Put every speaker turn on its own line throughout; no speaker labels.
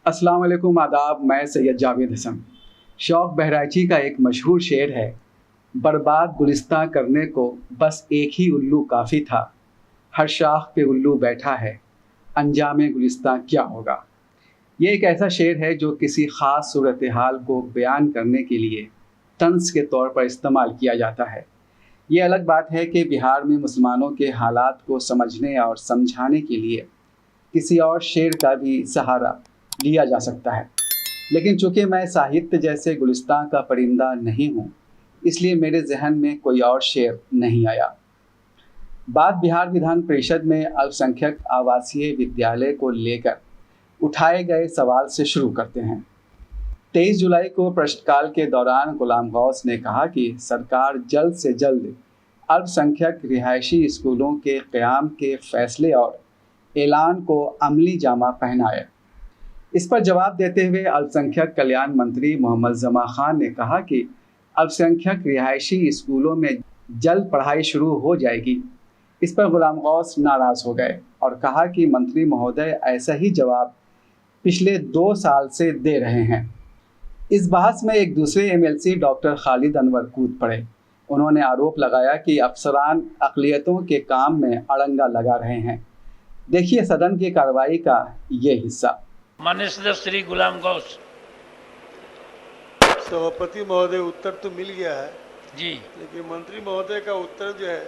अस्सलाम वालेकुम, आदाब। मैं सैयद जावेद हसन। शौक बहराइची का एक मशहूर शेर है, बर्बाद गुलिस्तां करने को बस एक ही उल्लू काफ़ी था, हर शाख पे उल्लू बैठा है, अंजामे गुलिस्तां क्या होगा। ये एक ऐसा शेर है जो किसी ख़ास सूरत हाल को बयान करने के लिए तंज के तौर पर इस्तेमाल किया जाता है। ये अलग बात है कि बिहार में मुसलमानों के हालात को समझने और समझाने के लिए किसी और शेर का भी सहारा लिया जा सकता है, लेकिन चूंकि मैं साहित्य जैसे गुलिस्तां का परिंदा नहीं हूँ, इसलिए मेरे जहन में कोई और शेर नहीं आया। बात बिहार विधान परिषद में अल्पसंख्यक आवासीय विद्यालय को लेकर उठाए गए सवाल से शुरू करते हैं। 23 जुलाई को प्रश्नकाल के दौरान गुलाम गौस ने कहा कि सरकार जल्द से जल्द अल्पसंख्यक रिहायशी स्कूलों के क़याम के फैसले और ऐलान को अमली जामा पहनाए। इस पर जवाब देते हुए अल्पसंख्यक कल्याण मंत्री मोहम्मद जमा खान ने कहा कि अल्पसंख्यक रिहायशी स्कूलों में जल्द पढ़ाई शुरू हो जाएगी। इस पर गुलाम गौस नाराज़ हो गए और कहा कि मंत्री महोदय ऐसा ही जवाब पिछले 2 साल से दे रहे हैं। इस बहस में एक दूसरे एमएलसी डॉक्टर खालिद अनवर कूद पड़े। उन्होंने आरोप लगाया कि अफसरान अक़लियतों के काम में अड़ंगा लगा रहे हैं। देखिए सदन की कार्रवाई का ये हिस्सा।
माननीय सदस्य श्री गुलाम गौस।
सभापति महोदय, उत्तर तो मिल गया है
जी,
लेकिन मंत्री महोदय का उत्तर जो है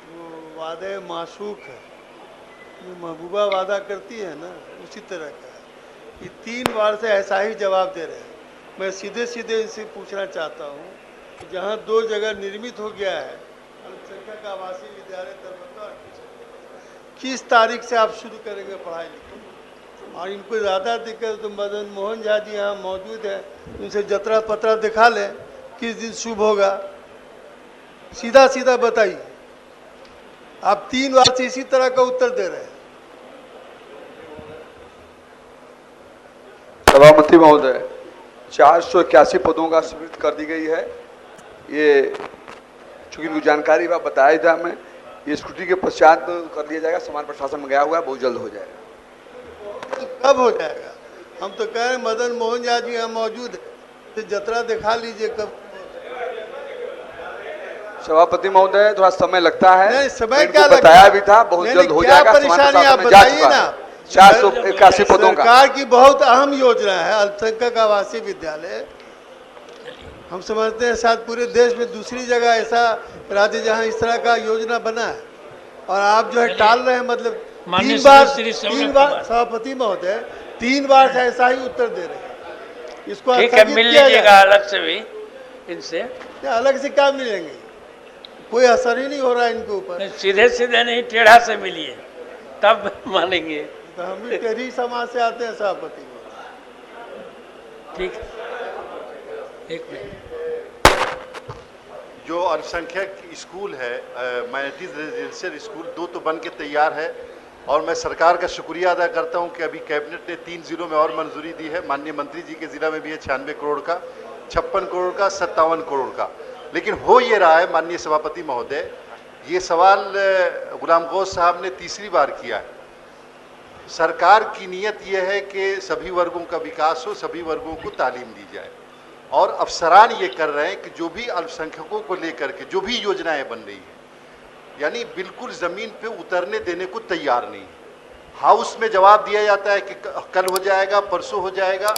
वो वादे माशूक है। जो महबूबा वादा करती है ना, उसी तरह का है। ये 3 बार से ऐसा ही जवाब दे रहे हैं। मैं सीधे सीधे इनसे पूछना चाहता हूँ, जहाँ 2 जगह निर्मित हो गया है अल्पसंख्यक आवासीय विद्यालय दरभंगा, किस तारीख से आप शुरू करेंगे पढ़ाई लिखाई? और इनको ज़्यादा दिक्कत तो मदन मोहन झा जी यहाँ मौजूद हैं, उनसे जतरा पतरा दिखा लें किस दिन शुभ होगा। सीधा सीधा बताइए। आप 3 बार से इसी तरह का उत्तर दे रहे हैं।
सभापति महोदय, 481 पदों का स्वीकृत कर दी गई है। ये चूँकि इनको जानकारी बताया था, मैं ये स्क्रूटी के पश्चात कर लिया जाएगा। समान प्रशासन में गया हुआ है, बहुत जल्द हो जाएगा।
तो कब हो जाएगा? हम तो कह रहे हैं मदन मोहन झा जी यहाँ मौजूद है, तो जतरा दिखा लीजिए कब।
सभापति महोदय, थोड़ा समय लगता है।
नहीं, समय क्या
बताया भी था, बहुत जल्द हो जाएगा।
परेशानी आप बताइए ना।
481 पदों का
सरकार की बहुत अहम योजना है अल्पसंख्यक आवासीय विद्यालय। हम समझते हैं शायद पूरे देश में दूसरी जगह ऐसा राज्य जहाँ इस तरह का योजना बना है, और आप जो है टाल रहे हैं। मतलब 3 बार सभापति महोदय 3 बार से ऐसा ही उत्तर दे रहे हैं। इसको
ठीक है, मिल लीजिएगा अलग से भी इनसे।
अलग से क्या मिलेंगे? कोई असर ही नहीं हो रहा है इनके ऊपर।
सीधे सीधे नहीं, टेढ़ा से मिलिए तब मानेंगे।
तो हम भी टेढ़ी समाज से आते हैं सभापति।
ठीक, एक मिनट।
जो अल्पसंख्यक स्कूल है, माइनॉरिटीज रेजिडेंशियल स्कूल, 2 तो बन के तैयार है, और मैं सरकार का शुक्रिया अदा करता हूं कि अभी कैबिनेट ने 3 जिलों में और मंजूरी दी है। माननीय मंत्री जी के ज़िला में भी है 96 करोड़ का, 56 करोड़ का, 57 करोड़ का। लेकिन हो ये रहा है माननीय सभापति महोदय, ये सवाल गुलाम गौस साहब ने तीसरी बार किया है। सरकार की नीयत ये है कि सभी वर्गों का विकास हो, सभी वर्गों को तालीम दी जाए, और अफसरान ये कर रहे हैं कि जो भी अल्पसंख्यकों को लेकर के जो भी योजनाएं बन रही हैं, यानी बिल्कुल ज़मीन पे उतरने देने को तैयार नहीं है। हाउस में जवाब दिया जाता है कि कल हो जाएगा, परसों हो जाएगा।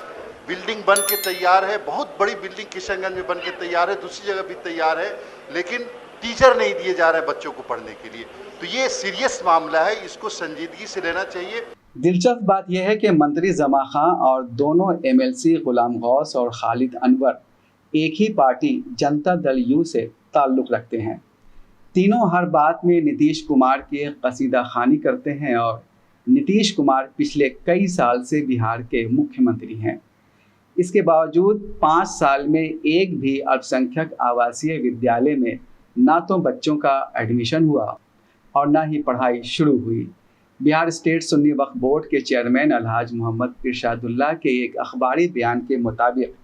बिल्डिंग बन के तैयार है, बहुत बड़ी बिल्डिंग किशनगंज में बन के तैयार है, दूसरी जगह भी तैयार है, लेकिन टीचर नहीं दिए जा रहे हैं बच्चों को पढ़ने के लिए। तो ये सीरियस मामला है, इसको संजीदगी से लेना चाहिए।
दिलचस्प बात यह है कि मंत्री जमा खां और दोनों एमएलसी गुलाम गौस और खालिद अनवर एक ही पार्टी जनता दल यू से ताल्लुक़ रखते हैं। तीनों हर बात में नीतीश कुमार की कसीदा खानी करते हैं, और नीतीश कुमार पिछले कई साल से बिहार के मुख्यमंत्री हैं। इसके बावजूद 5 साल में एक भी अल्पसंख्यक आवासीय विद्यालय में ना तो बच्चों का एडमिशन हुआ और ना ही पढ़ाई शुरू हुई। बिहार स्टेट सुन्नी वक्फ बोर्ड के चेयरमैन अलहाज मोहम्मद इरशादुल्लाह के एक अखबारी बयान के मुताबिक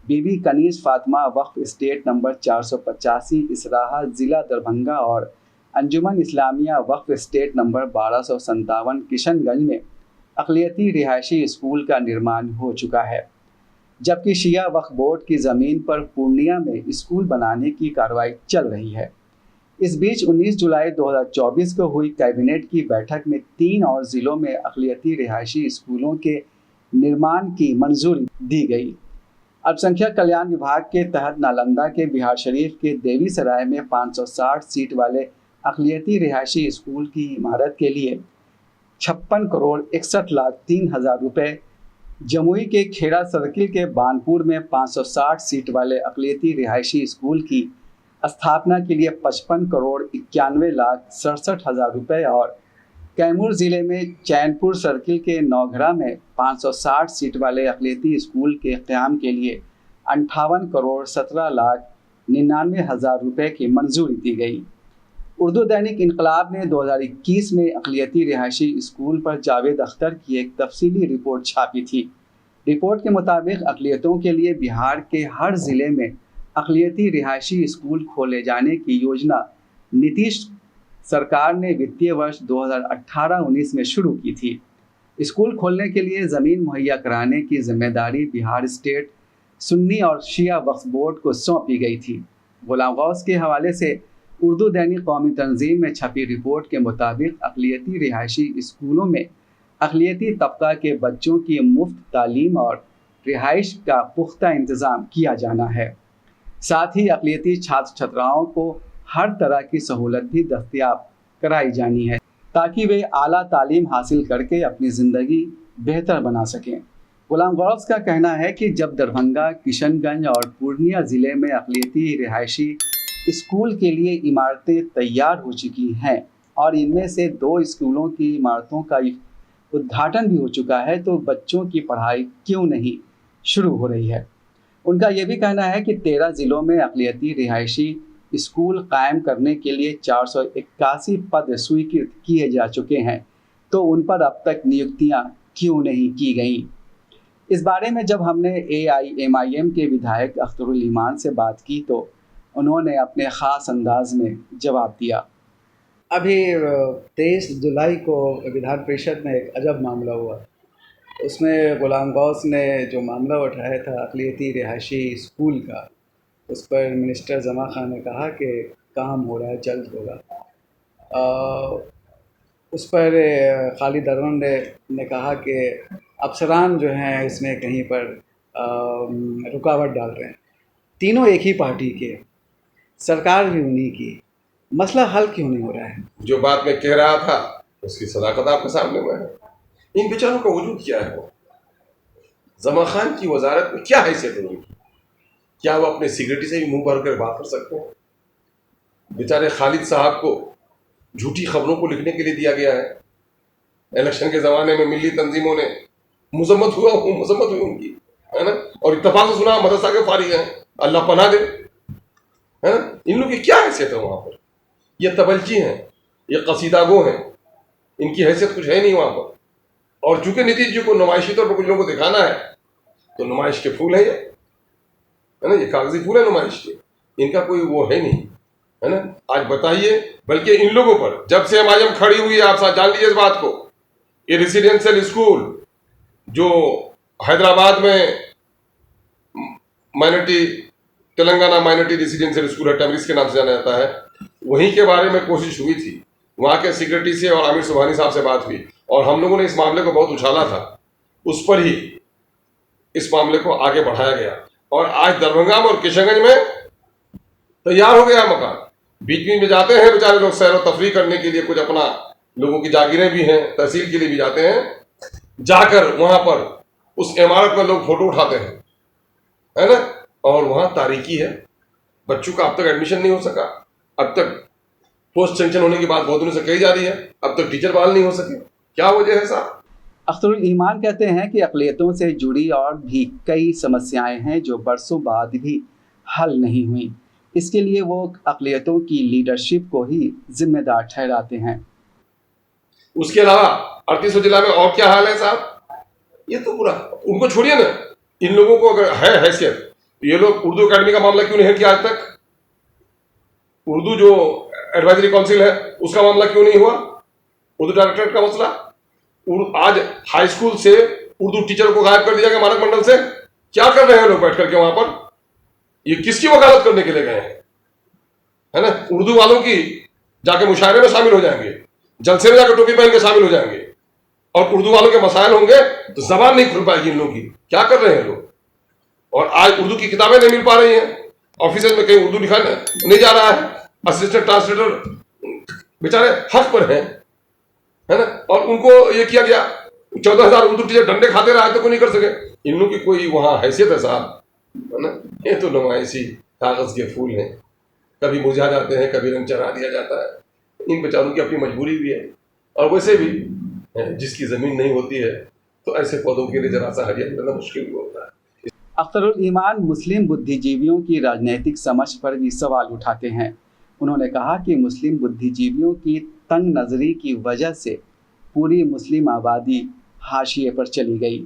बीबी कनीज़ फातिमा वक्फ स्टेट नंबर 485 इसराहा ज़िला दरभंगा और अंजुमन इस्लामिया वक्फ स्टेट नंबर 1257 किशनगंज में अक़लियती रिहायशी स्कूल का निर्माण हो चुका है, जबकि शिया वक्फ बोर्ड की ज़मीन पर पूर्णिया में स्कूल बनाने की कार्रवाई चल रही है। इस बीच 19 जुलाई 2024 को हुई कैबिनेट की बैठक में 3 और ज़िलों में अक़लियती रिहायशी स्कूलों के निर्माण की मंजूरी दी गई। अल्पसंख्यक कल्याण विभाग के तहत नालंदा के बिहार शरीफ के देवी सराय में 560 सीट वाले अक़लियती रिहायशी स्कूल की इमारत के लिए 56,61,03,000 रुपये, जमुई के खेड़ा सर्किल के बानपुर में 560 सीट वाले अक़लियती रिहायशी स्कूल की स्थापना के लिए 55,91,67,000 रुपये और कैमूर ज़िले में चैनपुर सर्किल के नौघरा में 560 सीट वाले अक़लियती स्कूल के क़याम के लिए 58,17,99,000 रुपये की मंजूरी दी गई। उर्दू दैनिक इनकलाब ने 2021 में अक़लियती रिहायशी स्कूल पर जावेद अख्तर की एक तफसीली रिपोर्ट छापी थी। रिपोर्ट के मुताबिक अक़लियतों के लिए बिहार के हर ज़िले में अक़लियती रिहायशी स्कूल खोले जाने की योजना नीतीश सरकार ने वित्तीय वर्ष 2018-19 में शुरू की थी। स्कूल खोलने के लिए ज़मीन मुहैया कराने की जिम्मेदारी बिहार स्टेट सुन्नी और शिया वक्फ बोर्ड को सौंपी गई थी। गुलाम गौस के हवाले से उर्दू दैनिक कौमी तंजीम में छपी रिपोर्ट के मुताबिक अक़लियती रिहायशी स्कूलों में अक़लियती तबका के बच्चों की मुफ्त तालीम और रिहाइश का पुख्ता इंतज़ाम किया जाना है। साथ ही अक़लियती छात्र छात्राओं को हर तरह की सहूलत भी दस्तयाब कराई जानी है ताकि वे आला तालीम हासिल करके अपनी ज़िंदगी बेहतर बना सकें। गुलाम गौस का कहना है कि जब दरभंगा, किशनगंज और पूर्णिया ज़िले में अक़लियती रिहायशी स्कूल के लिए इमारतें तैयार हो चुकी हैं और इनमें से 2 स्कूलों की इमारतों का उद्घाटन भी हो चुका है, तो बच्चों की पढ़ाई क्यों नहीं शुरू हो रही है। उनका ये भी कहना है कि 13 ज़िलों में अक़लियती रिहायशी स्कूल कायम करने के लिए 481 पद स्वीकृत किए जा चुके हैं, तो उन पर अब तक नियुक्तियां क्यों नहीं की गईं। इस बारे में जब हमने AIMIM के विधायक अख्तरुल ईमान से बात की तो उन्होंने अपने ख़ास अंदाज में जवाब दिया। अभी 23 जुलाई को विधान परिषद में एक अजब मामला हुआ। उसमें गुलाम गौस ने जो मामला उठाया था अक़लियती रिहायशी स्कूल का, उस पर मिनिस्टर जमा खान ने कहा कि काम हो रहा है, जल्द होगा। उस पर खालिद अरवन ने कहा कि अफसरान जो हैं इसमें कहीं पर रुकावट डाल रहे हैं। तीनों एक ही पार्टी के, सरकार भी उन्हीं की, मसला हल क्यों नहीं हो रहा है?
जो बात मैं कह रहा था उसकी सदाकत आपके सामने में है। इन बेचारों का वजूद क्या है? वो जमा खान की वजारत में क्या हैसियत है उनकी? क्या वो अपने सिक्योरिटी से भी मुंह भर कर बात कर सकते हैं? बेचारे खालिद साहब को झूठी खबरों को लिखने के लिए दिया गया है। इलेक्शन के ज़माने में मिली तंजीमों ने मजम्मत हुई उनकी, है ना, और इत्तफाक से सुना मदरसा के फारिग हैं, अल्लाह पनाह दे, है ना। इन लोगों की क्या हैसियत है वहाँ पर? ये तबलची हैं, ये कसीदागो हैं, इनकी हैसियत कुछ है नहीं वहाँ पर। और चूंकि नीतीश जी को नुमाइशी तौर पर कुछ लोगों को दिखाना है तो नुमाइश के फूल है ये, है ना, ये कागजी फूल है नुमाइश के, इनका कोई वो है नहीं, है ना। आज बताइए, बल्कि इन लोगों पर जब से MIM खड़ी हुई है, आप साथ जान लीजिए इस बात को, ये रेसिडेंशियल स्कूल जो हैदराबाद में minority, Telangana minority residential school है, टमरिस के नाम से जाना जाता है, वहीं के बारे में कोशिश हुई थी। वहाँ के सेक्रेटरी से और आमिर सुबहानी साहब से बात हुई और हम लोगों ने इस मामले को बहुत उछाला था, उस पर ही इस मामले को आगे बढ़ाया गया और आज दरभंगा में और किशनगंज में तैयार हो गया मकान। बीच बीच में जाते हैं बेचारे लोग सैर और तफरीह करने के लिए, कुछ अपना लोगों की जागीरें भी हैं, तहसील के लिए भी जाते हैं, जाकर वहां पर उस इमारत में लोग फोटो उठाते हैं, है ना, और वहां तारीकी है। बच्चों का अब तक एडमिशन नहीं हो सका, अब तक पोस्ट सेंक्शन होने की बात बहुत दिनों से कही जा रही है, अब तक टीचर बहाल नहीं हो सके। क्या वजह है साहब?
अख्तरुल ईमान कहते हैं कि अक़लियतों से जुड़ी और भी कई समस्याएं हैं जो बरसों बाद भी हल नहीं हुई। इसके लिए वो अक़लियतों की लीडरशिप को ही जिम्मेदार ठहराते हैं।
उसके अलावा 38 जिला में और क्या हाल है साहब? ये तो पूरा, उनको छोड़िए ना, इन लोगों को अगर है हैसियत तो ये लोग उर्दू अकेडमी का मामला क्यों नहीं है किया आज तक? उर्दू जो एडवाइजरी काउंसिल है उसका मामला क्यों नहीं हुआ? उर्दू डायरेक्टरेट का मसला, आज हाई स्कूल से उर्दू टीचर को गायब कर दिया गया मानक मंडल से। क्या कर रहे हैं लोग बैठ करके वहां पर? ये किसकी वकालत करने के लिए गए हैं, है ना? उर्दू वालों की जाके मुशायरे में शामिल हो जाएंगे, जलसे में जाकर टोपी पहन के शामिल हो जाएंगे, और उर्दू वालों के मसाइल होंगे तो जबान नहीं खुल पाएगी इन लोगों की। क्या कर रहे हैं लोग? और आज उर्दू की किताबें नहीं मिल पा रही हैं, ऑफिस में कहीं उर्दू लिखा नहीं जा रहा है, असिस्टेंट ट्रांसलेटर बेचारे हक पर हैं, है ना? और उनको ये किया गया 14,000 उर्दू टीचर डंडे खाते रहे तो कोई नहीं कर सके। इन लोगों की कोई वहां हैसियत है साहब, है ना? ये तो नुमाइशी कागज के फूल हैं, कभी मुरझा जाते हैं, कभी रंग चढ़ा दिया जाता है। इन बेचारों की अपनी मजबूरी भी है, और वैसे भी जिसकी जमीन नहीं होती है तो ऐसे पौधों के लिए जरा सा हरियाली मिलना मुश्किल भी होता है।
अख्तरुल ईमान मुस्लिम बुद्धिजीवियों की राजनीतिक समझ पर भी सवाल उठाते हैं। उन्होंने कहा कि मुस्लिम बुद्धिजीवियों की तंग नज़री की वजह से पूरी मुस्लिम आबादी हाशिए पर चली गई।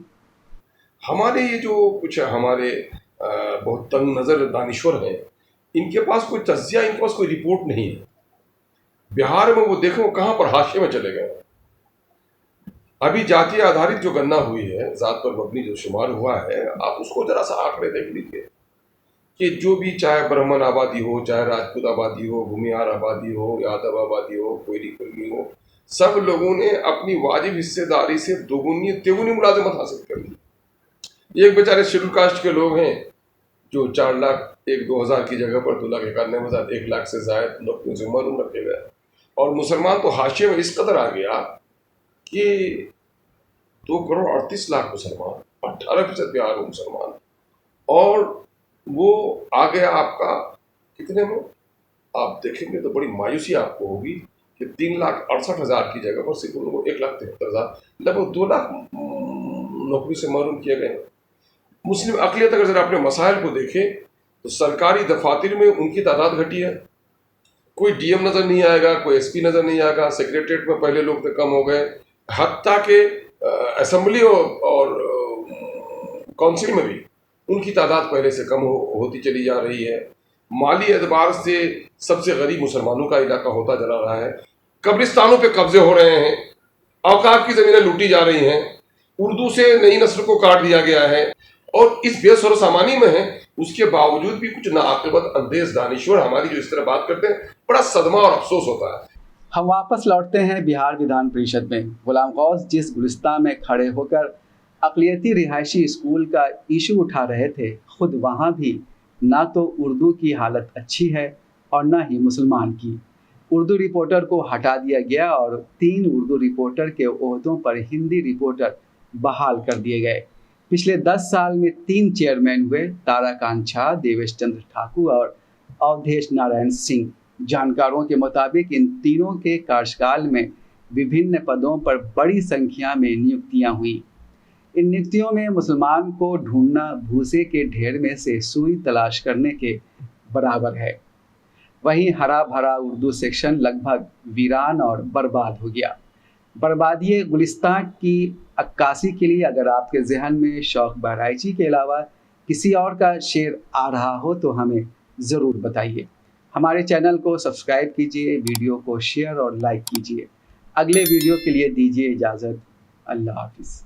हमारे ये जो कुछ हमारे बहुत तंग नज़र दानिश्वर हैं, इनके पास कोई तज्जिया, इनके पास कोई रिपोर्ट नहीं है। बिहार में वो देखें वो कहाँ पर हाशिए में चले गए। अभी जातीय आधारित जो गणना हुई है, जात पर मबनी जो शुमार हुआ है, आप उसको जरा सा आंकड़े देख लीजिए कि जो भी, चाहे ब्राह्मण आबादी हो, चाहे राजपूत आबादी हो, भूमिहार आबादी हो, यादव आबादी हो, कोयली कुर्मी हो, सब लोगों ने अपनी वाजिब हिस्सेदारी से दोगुनी तेगुनी मुलाजमत हासिल कर ली। एक बेचारे शेड्यूल कास्ट के लोग हैं जो 4,01,02,000 की जगह पर 2,91,000, 1 लाख से ज्यादा नौकरियों से महरूम रखे गए। और मुसलमान तो हाशिए में इस कदर आ गया कि 2,38,00,000 मुसलमान, 18% बिहार में मुसलमान, और वो आ गया आपका कितने में? आप देखेंगे तो बड़ी मायूसी आपको होगी कि 3,68,000 की जगह पर सिर्फ उनको 1,73,000, लगभग 2 लाख नौकरी से महरूम किए गए। मुस्लिम अक़लियत अगर जरा अपने मसाइल को देखें तो सरकारी दफातर में उनकी तादाद घटी है। कोई डीएम नज़र नहीं आएगा, कोई एसपी नज़र नहीं आएगा, सेक्रेटरीट में पहले लोग तो कम हो गए, हत्ता के असेंबली और काउंसिल में भी उनकी तादाद पहले से कम होती चली जा रही है। माली एतबार से सबसे गरीब मुसलमानों का इलाका होता चला रहा है। कब्रिस्तानों पे कब्जे हो रहे हैं, औकाफ की ज़मीनें लूटी जा रही हैं, उर्दू से नई नस्ल को काट दिया गया है, और इस बेसर सामानी में है। उसके बावजूद भी कुछ नाआक़िबत अंदेज दानिश्वर हमारी जो इस तरह बात करते हैं, बड़ा सदमा और अफसोस होता है।
हम वापस लौटते हैं बिहार विधान परिषद में। गुलाम गौस जिस गुलिस्तान में खड़े होकर अक़लियती रिहायशी स्कूल का इशू उठा रहे थे, खुद वहाँ भी ना तो उर्दू की हालत अच्छी है और ना ही मुसलमान की। उर्दू रिपोर्टर को हटा दिया गया और 3 उर्दू रिपोर्टर के ओहदों पर हिंदी रिपोर्टर बहाल कर दिए गए। पिछले 10 साल में 3 चेयरमैन हुए, ताराकांत झा, देवेश चंद्र ठाकुर और अवधेश नारायण सिंह। जानकारों के मुताबिक इन तीनों के कार्यकाल में विभिन्न पदों पर बड़ी संख्या में नियुक्तियां हुई। इन नियुक्तियों में मुसलमान को ढूंढना भूसे के ढेर में से सुई तलाश करने के बराबर है। वहीं हरा भरा उर्दू सेक्शन लगभग वीरान और बर्बाद हो गया। बर्बादी गुलिस्तान की अक्कासी के लिए अगर आपके जहन में शौक बहराइची के अलावा किसी और का शेर आ रहा हो तो हमें ज़रूर बताइए। हमारे चैनल को सब्सक्राइब कीजिए, वीडियो को शेयर और लाइक कीजिए। अगले वीडियो के लिए दीजिए इजाज़त। अल्लाह हाफिज़।